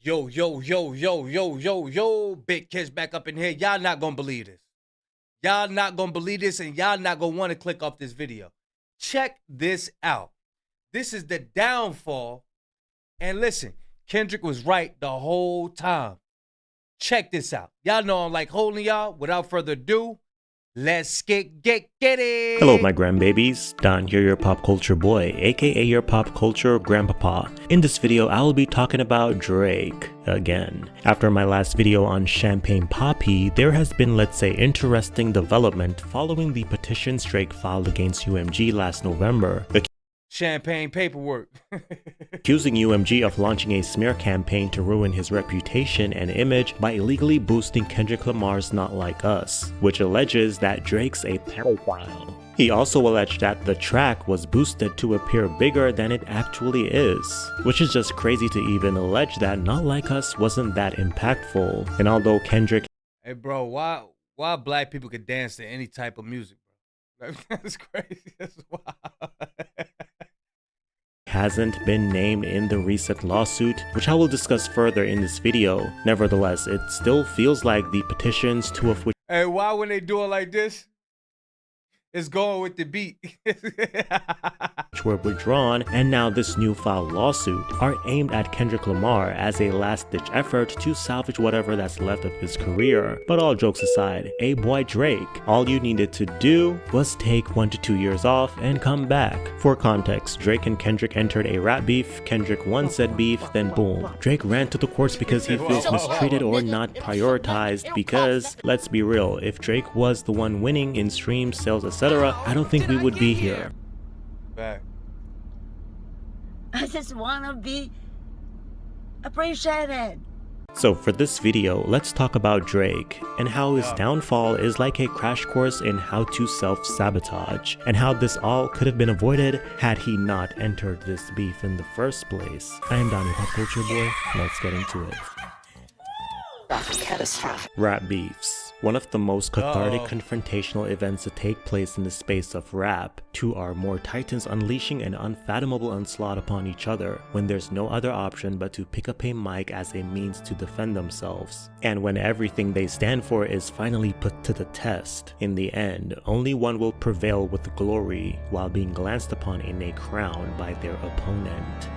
Yo, yo, yo, yo, yo, yo, yo, big kids back up in here. Y'all not gonna believe this. Y'all not gonna believe this, and y'all not gonna want to click off this video. Check this out. This is the downfall. And listen, Kendrick was right the whole time. Check this out. Y'all know I'm like holding y'all. Without further ado, let's get it. Hello my grandbabies, Don here, your pop culture boy, aka your pop culture grandpapa. In this video I will be talking about Drake again. After my last video on Champagne Papi, there has been, let's say, interesting development following the petitions Drake filed against UMG last November. Champagne paperwork. Accusing UMG of launching a smear campaign to ruin his reputation and image by illegally boosting Kendrick Lamar's Not Like Us, which alleges that Drake's a pedophile. He also alleged that the track was boosted to appear bigger than it actually is, which is just crazy to even allege that Not Like Us wasn't that impactful. And although Kendrick— Hey bro, why black people could dance to any type of music, bro? That's crazy. That's wild. hasn't been named in the recent lawsuit, which I will discuss further in this video. Nevertheless, it still feels like the petitions, two of which— Hey, why when they do it like this? It's going with the beat. were withdrawn, and now this new filed lawsuit are aimed at Kendrick Lamar as a last-ditch effort to salvage whatever that's left of his career. But all jokes aside, a boy Drake, all you needed to do was take 1 to 2 years off and come back. For context, Drake and Kendrick entered a rap beef. Kendrick won said beef, then boom, Drake ran to the courts because he feels mistreated or not prioritized. Because let's be real, if Drake was the one winning in streams, sales, etc., I don't think we would be here. Back. I just want to be appreciated. So for this video, let's talk about Drake and how his downfall is like a crash course in how to self-sabotage, and how this all could have been avoided had he not entered this beef in the first place. I am Donnie Pop Culture Boy, let's get into it. Catastrophic. Rap beefs. One of the most cathartic confrontational events to take place in the space of rap. Two are more titans unleashing an unfathomable onslaught upon each other when there's no other option but to pick up a mic as a means to defend themselves. And when everything they stand for is finally put to the test, in the end, only one will prevail with glory while being glanced upon in a crown by their opponent.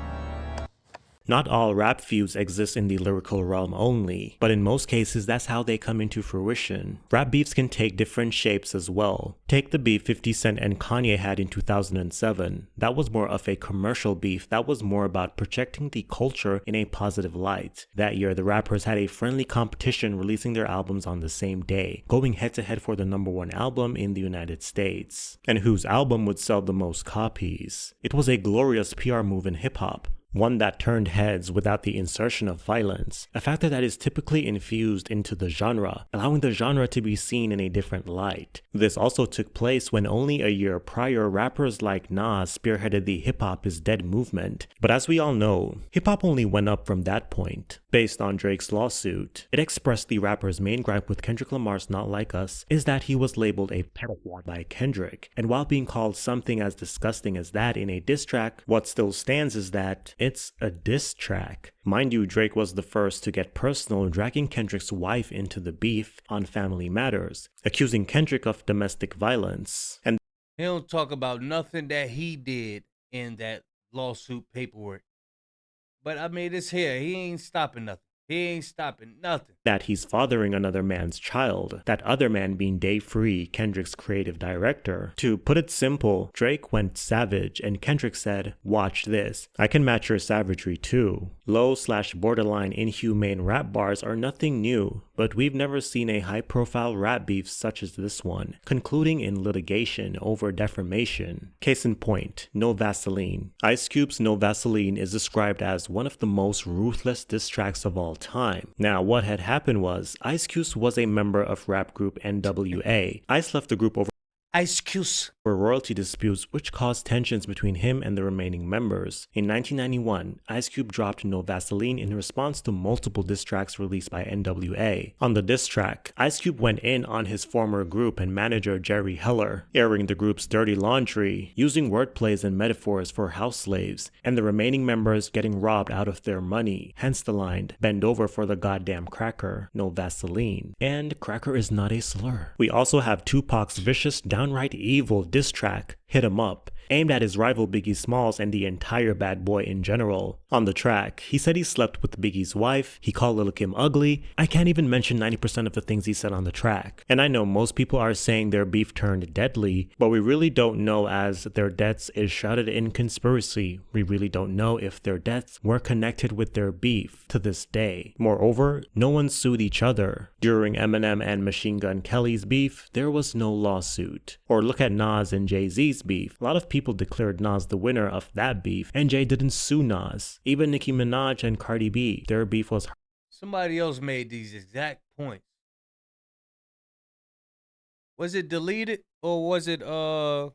Not all rap feuds exist in the lyrical realm only, but in most cases that's how they come into fruition. Rap beefs can take different shapes as well. Take the beef 50 Cent and Kanye had in 2007. That was more of a commercial beef that was more about projecting the culture in a positive light. That year the rappers had a friendly competition releasing their albums on the same day, going head to head for the #1 album in the United States, and whose album would sell the most copies. It was a glorious PR move in hip-hop. One that turned heads without the insertion of violence, a factor that is typically infused into the genre, allowing the genre to be seen in a different light. This also took place when only a year prior rappers like Nas spearheaded the Hip Hop is Dead movement. But as we all know, hip hop only went up from that point. Based on Drake's lawsuit, it expressed the rapper's main gripe with Kendrick Lamar's Not Like Us is that he was labeled a pedophile by Kendrick, and while being called something as disgusting as that in a diss track, what still stands is that it's a diss track. Mind you, Drake was the first to get personal, dragging Kendrick's wife into the beef on Family Matters, accusing Kendrick of domestic violence. And He don't talk about nothing that he did in that lawsuit paperwork. But I mean, it's here. He ain't stopping nothing. He ain't stopping nothing. that he's fathering another man's child, that other man being Dave Free, Kendrick's creative director. To put it simple, Drake went savage and Kendrick said, "Watch this, I can match your savagery too." Low/borderline inhumane rap bars are nothing new, but we've never seen a high-profile rap beef such as this one, concluding in litigation over defamation. Case in point, No Vaseline. Ice Cube's No Vaseline is described as one of the most ruthless diss tracks of all time. Now, what had happened was, Ice Cube was a member of rap group NWA. Ice left the group over Ice Cube were royalty disputes which caused tensions between him and the remaining members. In 1991, Ice Cube dropped No Vaseline in response to multiple diss tracks released by NWA. On the diss track, Ice Cube went in on his former group and manager Jerry Heller, airing the group's dirty laundry, using wordplays and metaphors for house slaves, and the remaining members getting robbed out of their money, hence the line, "Bend over for the goddamn cracker, no Vaseline." And cracker is not a slur. We also have Tupac's vicious, downright evil diss track, "Hit 'Em Up," aimed at his rival Biggie Smalls and the entire Bad Boy in general. On the track, he said he slept with Biggie's wife, he called Lil' Kim ugly. I can't even mention 90% of the things he said on the track. And I know most people are saying their beef turned deadly, but we really don't know, as their deaths is shrouded in conspiracy. We really don't know if their deaths were connected with their beef to this day. Moreover, no one sued each other. During Eminem and Machine Gun Kelly's beef, there was no lawsuit. Or look at Nas and Jay-Z's beef. A lot of people declared Nas the winner of that beef, and Jay didn't sue Nas. Even Nicki Minaj and Cardi B, their beef was... Somebody else made these exact points. Was it deleted or was it Rapaholics?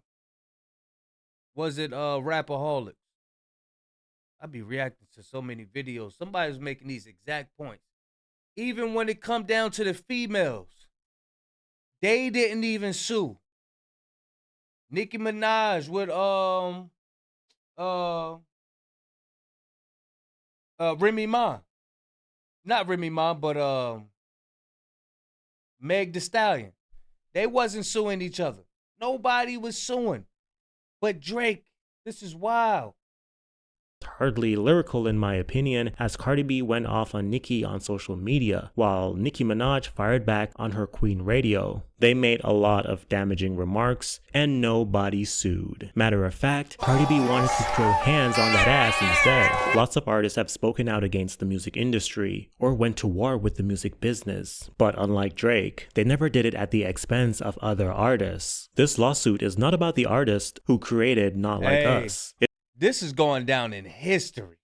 I be reacting to so many videos. Somebody's making these exact points. Even when it come down to the females, they didn't even sue. Nicki Minaj with Remy Ma. Not Remy Ma, but Meg Thee Stallion. They wasn't suing each other. Nobody was suing. But Drake, this is wild. Hardly lyrical in my opinion, as Cardi B went off on Nicki on social media, while Nicki Minaj fired back on her Queen radio. They made a lot of damaging remarks, and nobody sued. Matter of fact, Cardi B wanted to throw hands on that ass instead. Lots of artists have spoken out against the music industry, or went to war with the music business. But unlike Drake, they never did it at the expense of other artists. This lawsuit is not about the artist who created Not Like Us. This is going down in history.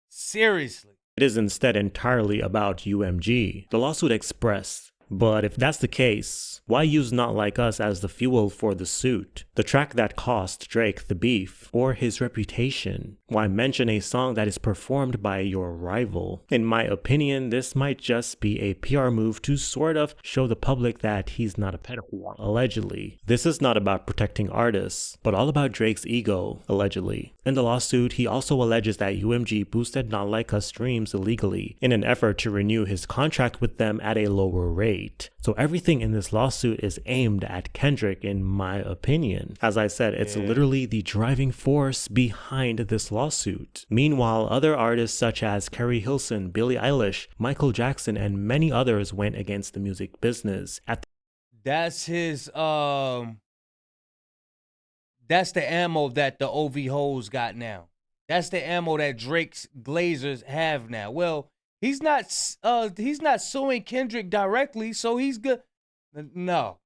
Seriously. It is instead entirely about UMG. The lawsuit expressed, but if that's the case, why use Not Like Us as the fuel for the suit? The track that cost Drake the beef, or his reputation? Why mention a song that is performed by your rival? In my opinion, this might just be a PR move to sort of show the public that he's not a pedophile, allegedly. This is not about protecting artists, but all about Drake's ego, allegedly. In the lawsuit, he also alleges that UMG boosted Not Like Us streams illegally in an effort to renew his contract with them at a lower rate. So everything in this lawsuit is aimed at Kendrick, in my opinion. As I said, it's literally the driving force behind this lawsuit. Meanwhile, other artists such as Carrie Hilson, Billie Eilish, Michael Jackson, and many others went against the music business. That's his that's the ammo that the OV hoes got now. That's the ammo that Drake's Glazers have now. Well, he's not suing Kendrick directly, so he's good. No.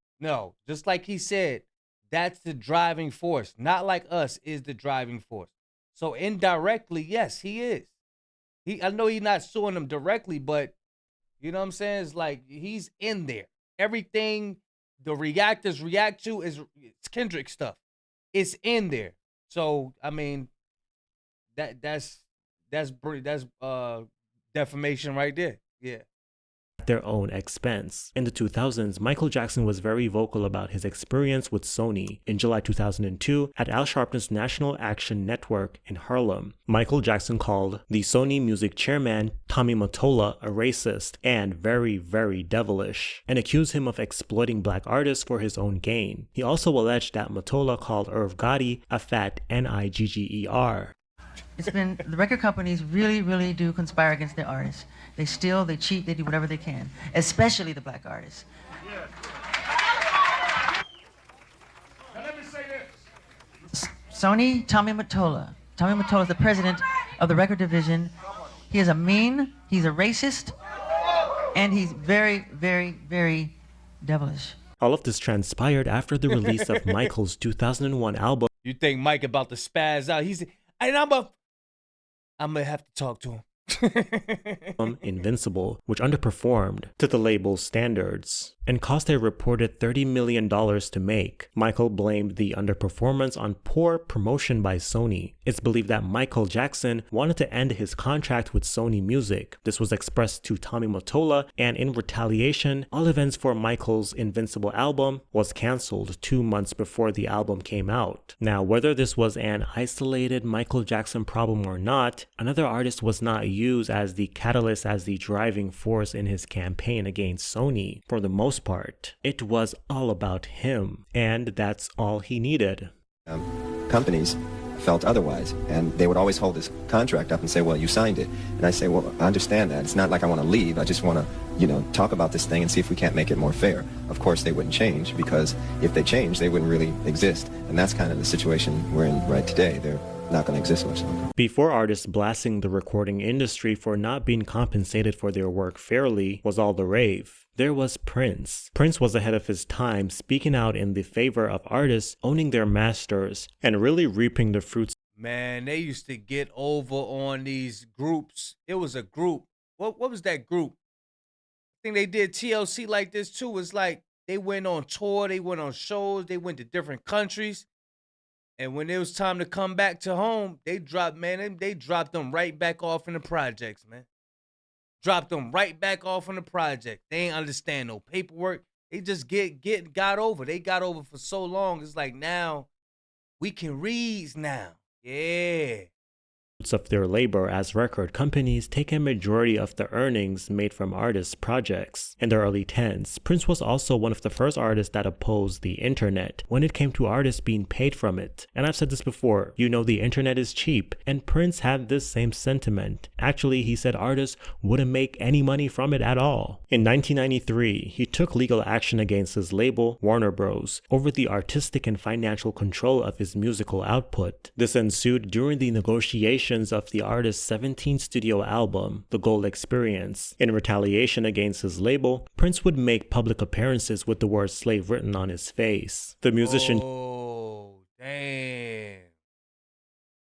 Just like he said, that's the driving force. Not Like Us is the driving force. So indirectly, yes, he is. I know he's not suing him directly, but you know what I'm saying? It's like he's in there. Everything the reactors react to it's Kendrick stuff. It's in there. So I mean, that's defamation right there. Yeah. Their own expense. In the 2000s, Michael Jackson was very vocal about his experience with Sony. In July 2002, at Al Sharpton's National Action Network in Harlem, Michael Jackson called the Sony music chairman, Tommy Mottola, a racist and very, very devilish, and accused him of exploiting black artists for his own gain. He also alleged that Mottola called Irv Gotti a fat nigger. It's been, the record companies really do conspire against their artists. They steal, they cheat, they do whatever they can, especially the black artists. Now let me say this. Sony, Tommy Mottola. Tommy Mottola is the president of the record division. He is a mean, he's a racist, and he's very, very devilish. All of this transpired after the release of Michael's 2001 album. You think Mike about to spaz out? And I'm gonna have to talk to him. Invincible, which underperformed to the label's standards. and cost a reported $30 million to make. Michael blamed the underperformance on poor promotion by Sony. It's believed that Michael Jackson wanted to end his contract with Sony Music. This was expressed to Tommy Mottola, and in retaliation, all events for Michael's Invincible album was cancelled 2 months before the album came out. Now, whether this was an isolated Michael Jackson problem or not, another artist was not used as the catalyst, as the driving force in his campaign against Sony. For the most part, it was all about him, and that's all he needed. Companies felt otherwise, and they would always hold this contract up and say, well, you signed it. And I say, well, I understand that. It's not like I want to leave. I just want to, talk about this thing and see if we can't make it more fair. Of course, they wouldn't change, because if they changed, they wouldn't really exist. And that's kind of the situation we're in right today. They're not going to exist much longer. Before artists blasting the recording industry for not being compensated for their work fairly was all the rave, there was Prince. Prince was ahead of his time, speaking out in the favor of artists owning their masters and really reaping the fruits. Man, they used to get over on these groups. It was a group. What was that group? I think they did TLC like this too. It's like they went on tour, they went on shows, they went to different countries. And when it was time to come back to home, they dropped them right back off in the projects, man. Dropped them right back off in the project. They ain't understand no paperwork. They just got over. They got over for so long. It's like, now we can read now. Yeah. Of their labor, as record companies take a majority of the earnings made from artists' projects. In the early 10s, Prince was also one of the first artists that opposed the internet when it came to artists being paid from it. And I've said this before, the internet is cheap, and Prince had this same sentiment. Actually, he said artists wouldn't make any money from it at all. In 1993, he took legal action against his label, Warner Bros., over the artistic and financial control of his musical output. This ensued during the negotiations of the artist's 17th studio album, The Gold Experience. In retaliation against his label, Prince would make public appearances with the word slave written on his face. The musician... Oh, damn.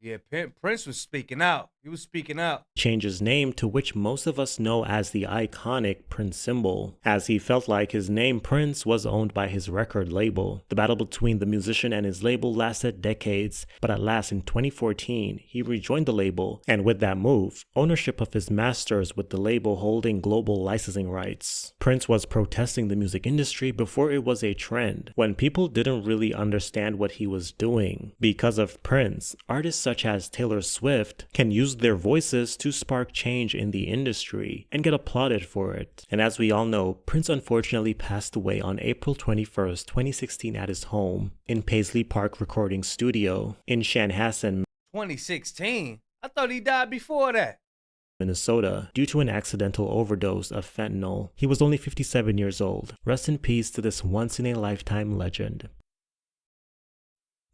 Yeah, Prince was speaking out. He was speaking out. Changed his name to which most of us know as the iconic Prince symbol, as he felt like his name Prince was owned by his record label. The battle between the musician and his label lasted decades, but at last in 2014, he rejoined the label, and with that move, ownership of his masters with the label holding global licensing rights. Prince was protesting the music industry before it was a trend, when people didn't really understand what he was doing. Because of Prince, artists such as Taylor Swift can use their voices to spark change in the industry and get applauded for it. And as we all know, Prince unfortunately passed away on April 21st, 2016 at his home in Paisley Park Recording Studio in Chanhassen, 2016? I thought he died before that. Minnesota, due to an accidental overdose of fentanyl. He was only 57 years old. Rest in peace to this once-in-a-lifetime legend.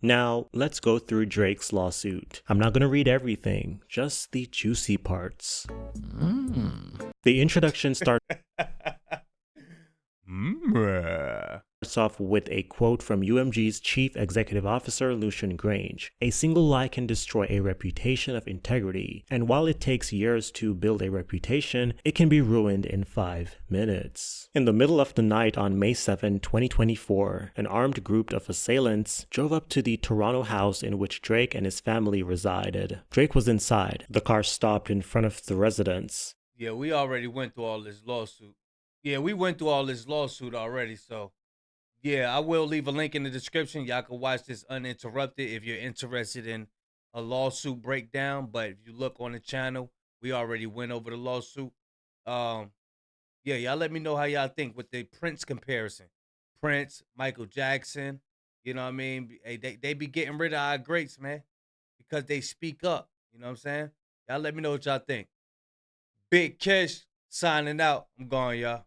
Now, let's go through Drake's lawsuit. I'm not going to read everything, just the juicy parts. The introduction starts off with a quote from UMG's Chief Executive Officer Lucian Grange. A single lie can destroy a reputation of integrity, and while it takes years to build a reputation, it can be ruined in 5 minutes. In the middle of the night on May 7, 2024, an armed group of assailants drove up to the Toronto house in which Drake and his family resided. Drake was inside. The car stopped in front of the residence. Yeah, we already went through all this lawsuit. Yeah, we went through all this lawsuit already, so yeah, I will leave a link in the description. Y'all can watch this uninterrupted if you're interested in a lawsuit breakdown. But if you look on the channel, we already went over the lawsuit. Yeah, y'all let me know how y'all think with the Prince comparison. Prince, Michael Jackson, you know what I mean? Hey, they be getting rid of our greats, man, because they speak up. You know what I'm saying? Y'all let me know what y'all think. Big Kish signing out. I'm gone, y'all.